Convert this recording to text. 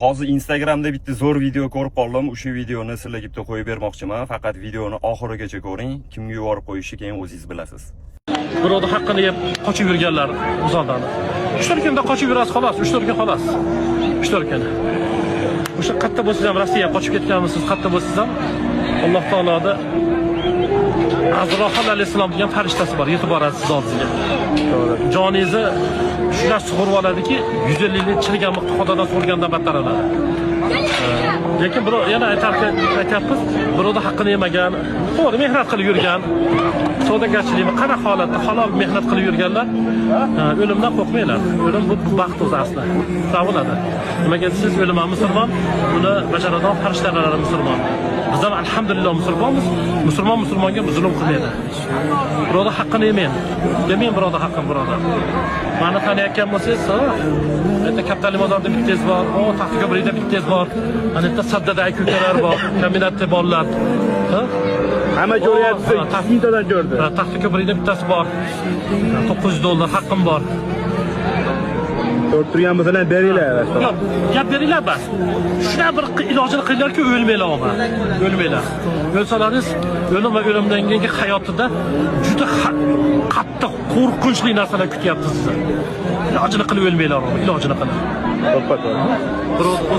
Hozir Instagramda bitta zo'r video ko'rib qoldim. O'sha videoni sizlarga bitta qo'yib bermoqchiman. Faqat videoni oxirigacha ko'ring. Kimga yuborib qo'yishni keyin o'zingiz bilasiz. Birovni haqqini yeb qochib yurganlar uzordan. 3-4 kunda qochib yurasiz xolos, 3-4 kun xolos. 3-4 kun. O'sha qatta bo'lsangiz ham Rossiyaga qochib ketganmisiz, qatta bo'lsangiz ham Alloh taoloda Azroil alayhissalom degan farishtasi bor, yetib borasiz zotiga. Joningizni shular sug'urib oladiki, 150 yil chirigan xudodan so'rgandan battar oladi. Lekin birov yana aytyapmiz, birovni haqqini yemagan, to'g'ri mehnat qilib yurgan, savdogarchilikni qanaqa holatda halol mehnat qilib yurganlar o'limdan qo'rqmanglar. O'lim bu baxt o'zi asli. Bo'ladi. Nimaga siz o'liman musulmon, buni bajaradigan farishtalar musulmon. Biz ham alhamdulillah musulmonmiz. Musulmon musulmonga zulm qilmaydi. Birovni haqqini yemang. Yemang birovni haqqini birovni. Mani taniyotgan bo'lsangiz, bitta kapital bozorda bittangiz bor, taxta ko'prikda bittangiz bor, ana bitta saddada ko'kalar bor, kombinatda bolalar. Hamma ko'ryapti, mintadan ko'rdi. Taxta ko'prikda bittasi bor. $900 haqqim bor. Ko'rib turgan bo'lsalar beringlar. Yo'q, gap beringlar bas. Shuna bir ilojini qilinglarki, o'lmanglar og'a. O'lmanglar. O'lsalaringiz, o'lim va o'limdan keyingi hayotida juda qattiq, qo'rqinchli narsalar kutyapti sizni. Ilojini qilib o'lmanglar, ilojini qilib. To'xtat.